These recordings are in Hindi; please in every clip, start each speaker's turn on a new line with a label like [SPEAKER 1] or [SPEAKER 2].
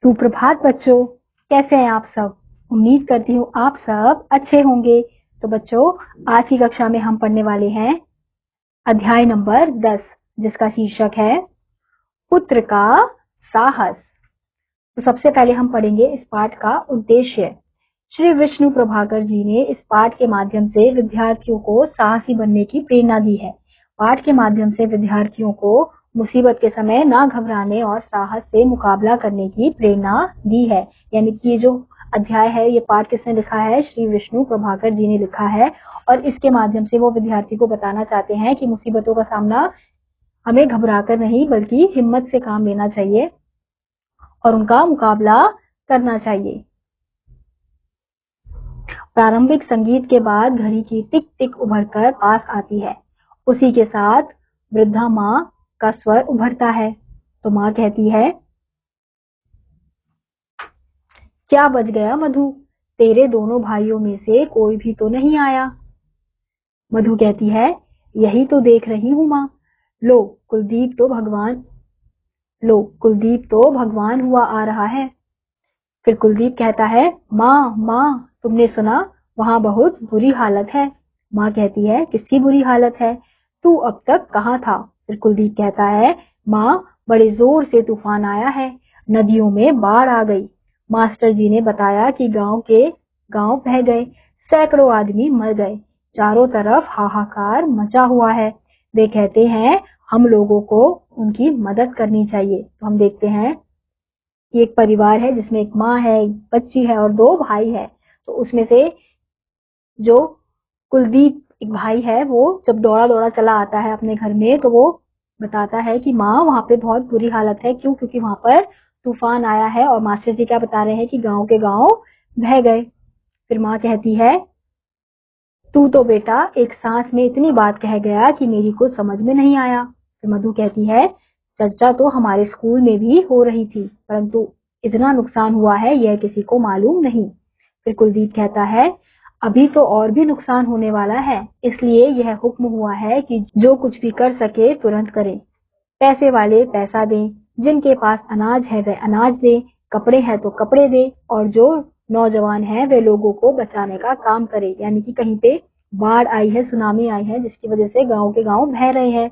[SPEAKER 1] सुप्रभात बच्चों, कैसे हैं आप सब। उम्मीद करती हूँ आप सब अच्छे होंगे। तो बच्चों, आज की कक्षा में हम पढ़ने वाले हैं अध्याय नंबर 10, जिसका शीर्षक है पुत्र का साहस। तो सबसे पहले हम पढ़ेंगे इस पाठ का उद्देश्य। श्री विष्णु प्रभाकर जी ने इस पाठ के माध्यम से विद्यार्थियों को साहसी बनने की प्रेरणा दी है। पाठ के माध्यम से विद्यार्थियों को मुसीबत के समय ना घबराने और साहस से मुकाबला करने की प्रेरणा दी है। यानी कि ये जो अध्याय है, ये पाठ किसने लिखा है? श्री विष्णु प्रभाकर जी ने लिखा है। और इसके माध्यम से वो विद्यार्थी को बताना चाहते हैं कि मुसीबतों का सामना हमें घबराकर नहीं बल्कि हिम्मत से काम लेना चाहिए और उनका मुकाबला करना चाहिए। प्रारंभिक संगीत के बाद घड़ी की टिक टिक उभरकर पास आती है। उसी के साथ वृद्धा माँ का स्वर उभरता है। तो माँ कहती है, क्या बज गया मधु? तेरे दोनों भाइयों में से कोई भी तो नहीं आया। मधु कहती है, यही तो देख रही हूँ माँ। लो कुलदीप तो भगवान हुआ आ रहा है। फिर कुलदीप कहता है, माँ तुमने सुना? वहाँ बहुत बुरी हालत है। माँ कहती है, किसकी बुरी हालत है? तू अब तक कहाँ था? फिर कुलदीप कहता है, माँ बड़े जोर से तूफान आया है, नदियों में बाढ़ आ गई। मास्टर जी ने बताया कि गांव बह गए, सैकड़ों आदमी मर गए, चारों तरफ हाहाकार मचा हुआ है। वे कहते हैं हम लोगों को उनकी मदद करनी चाहिए। तो हम देखते हैं कि एक परिवार है जिसमें एक माँ है, एक बच्ची है और 2 भाई है। तो उसमें से जो कुलदीप एक भाई है, वो जब दौड़ा दौड़ा चला आता है अपने घर में, तो वो बताता है कि माँ वहाँ पे बहुत बुरी हालत है। क्यों? क्योंकि वहाँ पर तूफान आया है। और मास्टर जी क्या बता रहे हैं कि गांव के गांव बह गए। फिर माँ कहती है, तू तो बेटा एक सांस में इतनी बात कह गया कि मेरी कुछ समझ में नहीं आया। फिर मधु कहती है, चर्चा तो हमारे स्कूल में भी हो रही थी, परंतु इतना नुकसान हुआ है यह किसी को मालूम नहीं। फिर कुलदीप कहता है, अभी तो और भी नुकसान होने वाला है, इसलिए यह हुक्म हुआ है कि जो कुछ भी कर सके तुरंत करें। पैसे वाले पैसा दें, जिनके पास अनाज है वह अनाज दे, कपड़े हैं तो कपड़े दे, और जो नौजवान है वे लोगों को बचाने का काम करे। यानी कि कहीं पे बाढ़ आई है, सुनामी आई है, जिसकी वजह से गांव के गांव बह रहे हैं।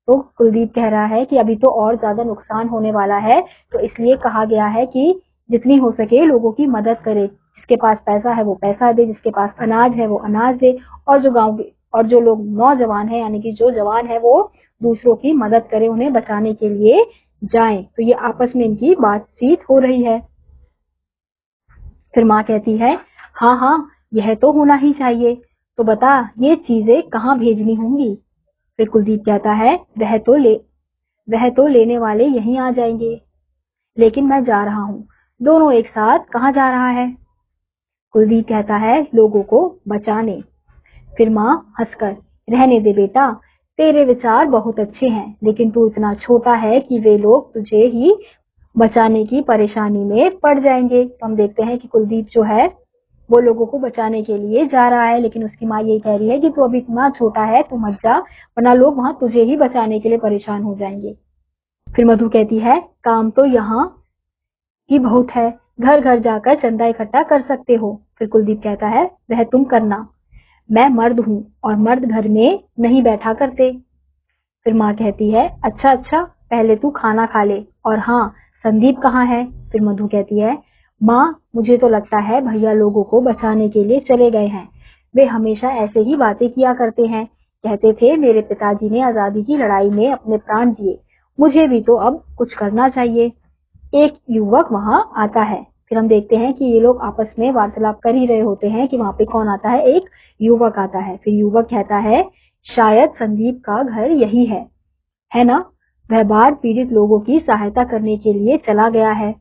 [SPEAKER 1] तो कुलदीप कह रहा है कि अभी तो और ज्यादा नुकसान होने वाला है, तो इसलिए कहा गया है कि जितनी हो सके लोगों की मदद करे। जिसके पास पैसा है वो पैसा दे, जिसके पास अनाज है वो अनाज दे, और जो लोग नौजवान है यानी कि जो जवान है वो दूसरों की मदद करे, उन्हें बचाने के लिए जाएं। तो ये आपस में इनकी बातचीत हो रही है। फिर माँ कहती है, हाँ यह तो होना ही चाहिए। तो बता ये चीजें कहाँ भेजनी होंगी? फिर कुलदीप कहता है, वह तो लेने वाले यहीं आ जाएंगे, लेकिन मैं जा रहा हूँ। दोनों एक साथ कहाँ जा रहा है? कुलदीप कहता है, लोगों को बचाने। फिर माँ हंसकर, रहने दे बेटा, तेरे विचार बहुत अच्छे हैं, लेकिन तू इतना छोटा है कि वे लोग तुझे ही बचाने की परेशानी में पड़ जाएंगे। तो हम देखते हैं कि कुलदीप जो है वो लोगों को बचाने के लिए जा रहा है, लेकिन उसकी माँ यही कह रही है कि तू अभी इतना छोटा है, तू मत जा, वरना लोग वहां तुझे ही बचाने के लिए परेशान हो जाएंगे। फिर मधु कहती है, काम तो यहाँ ही बहुत है, घर घर जाकर चंदा इकट्ठा कर सकते हो। फिर कुलदीप कहता है, वह तुम करना, मैं मर्द हूँ और मर्द घर में नहीं बैठा करते। फिर माँ कहती है, अच्छा पहले तू खाना खा ले, और हाँ संदीप कहाँ है? फिर मधु कहती है, माँ मुझे तो लगता है भैया लोगों को बचाने के लिए चले गए हैं। वे हमेशा ऐसे ही बातें किया करते हैं, कहते थे मेरे पिताजी ने आजादी की लड़ाई में अपने प्राण दिए, मुझे भी तो अब कुछ करना चाहिए। एक युवक वहां आता है। फिर हम देखते हैं कि ये लोग आपस में वार्तालाप कर ही रहे होते हैं कि वहां पे कौन आता है? एक युवक आता है। फिर युवक कहता है, शायद संदीप का घर यही है ना? वह बाढ़ पीड़ित लोगों की सहायता करने के लिए चला गया है,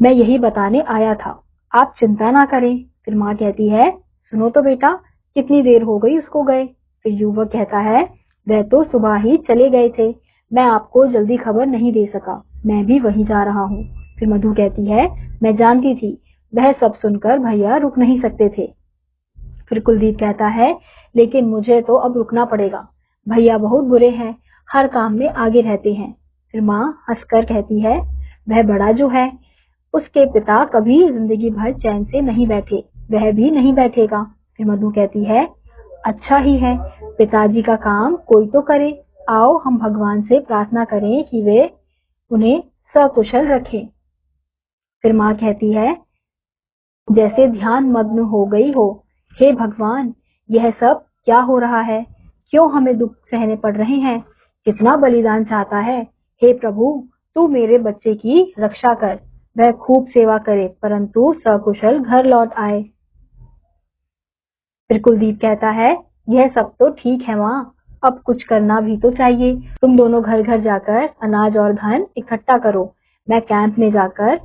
[SPEAKER 1] मैं यही बताने आया था, आप चिंता ना करें। फिर माँ कहती है, सुनो तो बेटा, कितनी देर हो गई उसको गए? फिर युवक कहता है, वह तो सुबह ही चले गए थे, मैं आपको जल्दी खबर नहीं दे सका, मैं भी वहीं जा रहा हूँ। फिर मधु कहती है, मैं जानती थी, वह सब सुनकर भैया रुक नहीं सकते थे। फिर कुलदीप कहता है, लेकिन मुझे तो अब रुकना पड़ेगा, भैया बहुत बुरे हैं, हर काम में आगे रहते हैं। फिर माँ हंसकर कहती है, वह बड़ा जो है उसके पिता कभी जिंदगी भर चैन से नहीं बैठे, वह भी नहीं बैठेगा। फिर मधु कहती है, अच्छा ही है, पिताजी का काम कोई तो करे। आओ हम भगवान से प्रार्थना करें कि वे उन्हें सकुशल रखें। फिर माँ कहती है, जैसे ध्यान मग्न हो गई हो, हे भगवान, यह सब क्या हो रहा है? क्यों हमें दुख सहने पड़ रहे हैं? कितना बलिदान चाहता है? हे प्रभु, तू मेरे बच्चे की रक्षा कर, वह खूब सेवा करे परंतु सकुशल घर लौट आए। फिर कुलदीप कहता है, यह सब तो ठीक है माँ, अब कुछ करना भी तो चाहिए। तुम दोनों घर घर जाकर अनाज और धन इकट्ठा करो, मैं कैंप में जाकर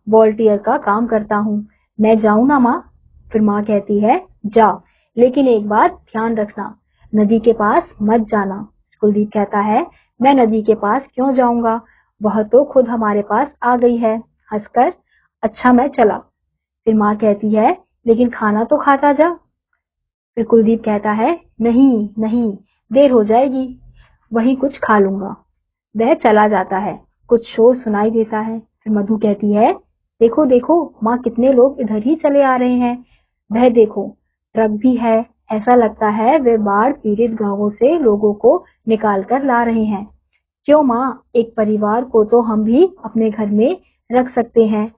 [SPEAKER 1] वॉलंटियर का काम करता हूँ। मैं जाऊँ ना माँ? फिर माँ कहती है, जा, लेकिन एक बात ध्यान रखना, नदी के पास मत जाना। कुलदीप कहता है, मैं नदी के पास क्यों जाऊंगा, वह तो खुद हमारे पास आ गई है। हंसकर, अच्छा मैं चला। फिर माँ कहती है, लेकिन खाना तो खाता जा। फिर कुलदीप कहता है, नहीं नहीं, देर हो जाएगी, वहीं कुछ खा लूंगा। वह चला जाता है। कुछ शोर सुनाई देता है। फिर मधु कहती है, देखो देखो माँ, कितने लोग इधर ही चले आ रहे हैं। वह देखो, ट्रक भी है, ऐसा लगता है वे बाढ़ पीड़ित गांवों से लोगों को निकाल कर ला रहे हैं। क्यों माँ, एक परिवार को तो हम भी अपने घर में रख सकते हैं।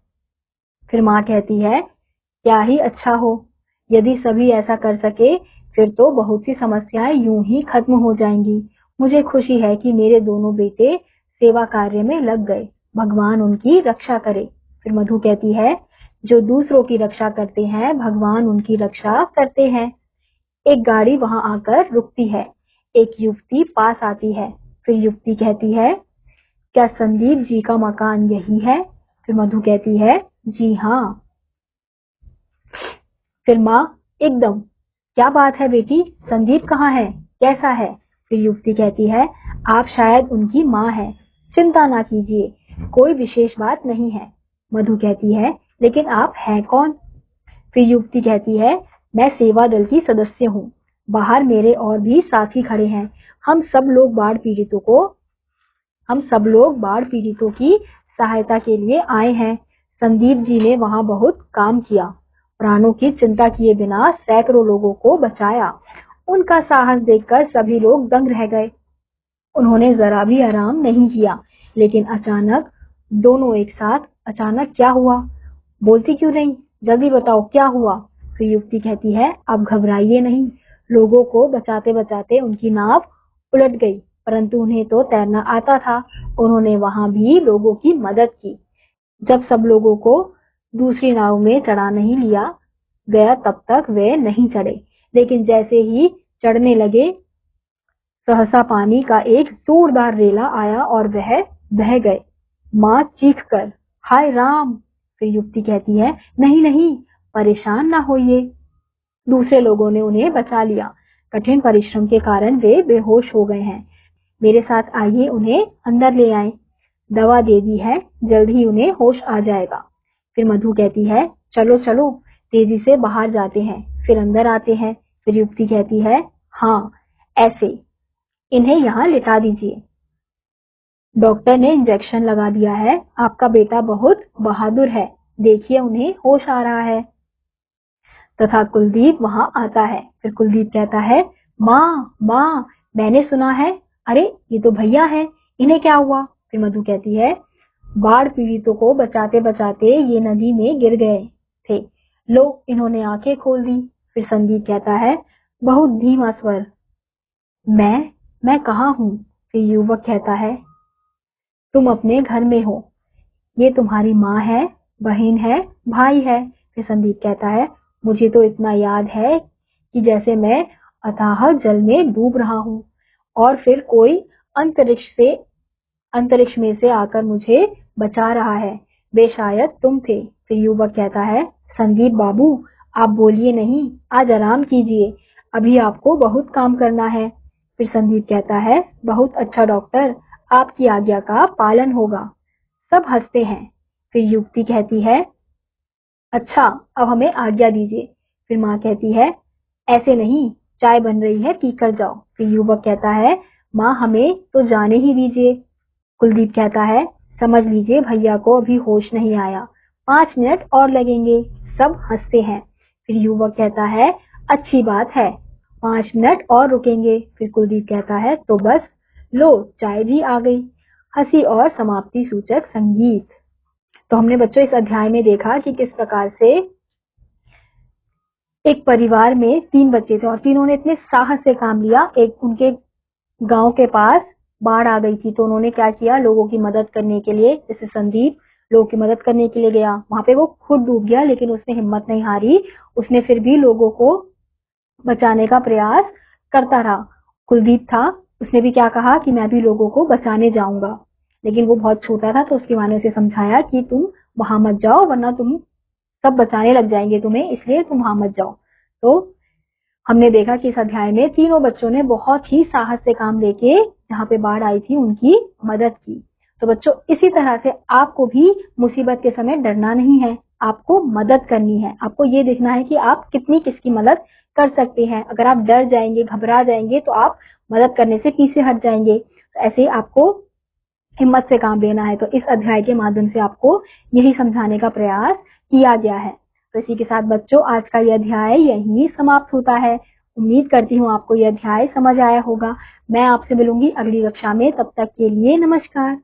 [SPEAKER 1] फिर माँ कहती है, क्या ही अच्छा हो, यदि सभी ऐसा कर सके फिर तो बहुत सी समस्याएं यूं ही खत्म हो जाएंगी। मुझे खुशी है कि मेरे दोनों बेटे सेवा कार्य में लग गए, भगवान उनकी रक्षा करे। फिर मधु कहती है, जो दूसरों की रक्षा करते हैं भगवान उनकी रक्षा करते हैं। एक गाड़ी वहां आकर रुकती है, एक युवती पास आती है। फिर युवती कहती है, क्या संदीप जी का मकान यही है? फिर मधु कहती है, जी हाँ। फिर माँ, एकदम, क्या बात है बेटी, संदीप कहाँ है, कैसा है? फिर युवती कहती है, आप शायद उनकी माँ है, चिंता ना कीजिए, कोई विशेष बात नहीं है। मधु कहती है, लेकिन आप हैं कौन? फिर युवती कहती है, मैं सेवा दल की सदस्य हूँ, बाहर मेरे और भी साथी खड़े हैं। हम सब लोग बाढ़ पीड़ितों की सहायता के लिए आए हैं। संदीप जी ने वहाँ बहुत काम किया, प्राणों की चिंता किए बिना सैकड़ों लोगों को बचाया। उनका साहस देखकर सभी लोग दंग रह गए। उन्होंने जरा भी आराम नहीं किया। लेकिन अचानक, दोनों एक साथ, अचानक क्या हुआ? बोलती क्यों नहीं, जल्दी बताओ क्या हुआ? फिर युवती कहती है, अब घबराइए नहीं, लोगों को बचाते बचाते उनकी नाव उलट गई, परंतु उन्हें तो तैरना आता था। उन्होंने वहां भी लोगों की मदद की। जब सब लोगों को दूसरी नाव में चढ़ा नहीं लिया गया तब तक वे नहीं चढ़े, लेकिन जैसे ही चढ़ने लगे सहसा पानी का एक जोरदार रेला आया और वह बह गए। माँ चीख कर, हाय राम! फिर युवती कहती है, नहीं नहीं, परेशान ना होइए, दूसरे लोगों ने उन्हें बचा लिया। कठिन परिश्रम के कारण वे बेहोश हो गए हैं। मेरे साथ आइए, उन्हें अंदर ले आएं। दवा दे दी है, जल्द ही उन्हें होश आ जाएगा। फिर मधु कहती है, चलो चलो, तेजी से बाहर जाते हैं, फिर अंदर आते हैं। फिर युवती कहती है, हाँ ऐसे, इन्हें यहाँ लिटा दीजिए। डॉक्टर ने इंजेक्शन लगा दिया है, आपका बेटा बहुत बहादुर है, देखिए उन्हें होश आ रहा है। तथा कुलदीप वहां आता है। फिर कुलदीप कहता है, माँ माँ, मैंने सुना है, अरे ये तो भैया है, इन्हें क्या हुआ? फिर मधु कहती है, बाढ़ पीड़ितों को बचाते बचाते ये नदी में गिर गए थे, लो इन्होंने आंखें खोल दी। फिर संदीप कहता है, बहुत धीमा स्वर, मैं कहाँ हूँ? फिर युवक कहता है, तुम अपने घर में हो, ये तुम्हारी माँ है, बहन है, भाई है। फिर संदीप कहता है, मुझे तो इतना याद है कि जैसे मैं अथाह जल में डूब रहा हूँ और फिर कोई अंतरिक्ष में से आकर मुझे बचा रहा है, वे शायद तुम थे। फिर युवक कहता है, संदीप बाबू, आप बोलिए नहीं, आज आराम कीजिए, अभी आपको बहुत काम करना है। फिर संदीप कहता है, बहुत अच्छा डॉक्टर, आपकी आज्ञा का पालन होगा। सब हंसते हैं। फिर युवती कहती है, अच्छा अब हमें आज्ञा दीजिए। फिर माँ कहती है, ऐसे नहीं, चाय बन रही है, पीकर जाओ। फिर युवक कहता है, माँ हमें तो जाने ही दीजिए। कुलदीप कहता है, समझ लीजिए भैया को अभी होश नहीं आया, 5 मिनट और लगेंगे। सब हंसते हैं। फिर युवक कहता है, अच्छी बात है, 5 मिनट और रुकेंगे। फिर कुलदीप कहता है, तो बस लो, चाय भी आ गई। हंसी और समाप्ति सूचक संगीत। तो हमने बच्चों इस अध्याय में देखा कि किस प्रकार से एक परिवार में 3 बच्चे थे और तीनों ने इतने साहस से काम लिया। एक उनके गांव के पास बाढ़ आ गई थी, तो उन्होंने क्या किया, लोगों की मदद करने के लिए, जैसे संदीप लोगों की मदद करने के लिए गया, वहां पे वो खुद डूब गया लेकिन उसने हिम्मत नहीं हारी, उसने फिर भी लोगों को बचाने का प्रयास करता रहा। कुलदीप था, उसने भी क्या कहा कि मैं भी लोगों को बचाने जाऊंगा, लेकिन वो बहुत छोटा था तो उसकी माँ ने उसे समझाया कि तुम वहां मत जाओ वरना तुम सब बचाने लग जाएंगे तुम्हें, इसलिए तुम वहां मत जाओ। तो हमने देखा कि इस अध्याय में तीनों बच्चों ने बहुत ही साहस से काम लेके जहाँ पे बाढ़ आई थी उनकी मदद की। तो बच्चों इसी तरह से आपको भी मुसीबत के समय डरना नहीं है, आपको मदद करनी है। आपको ये देखना है कि आप कितनी किसकी मदद कर सकते हैं। अगर आप डर जाएंगे, घबरा जाएंगे तो आप मदद करने से पीछे हट जाएंगे। तो ऐसे आपको हिम्मत से काम लेना है। तो इस अध्याय के माध्यम से आपको यही समझाने का प्रयास किया गया है। तो इसी के साथ बच्चों आज का यह अध्याय यहीं समाप्त होता है। उम्मीद करती हूँ आपको यह अध्याय समझ आया होगा। मैं आपसे मिलूंगी अगली कक्षा में, तब तक के लिए नमस्कार।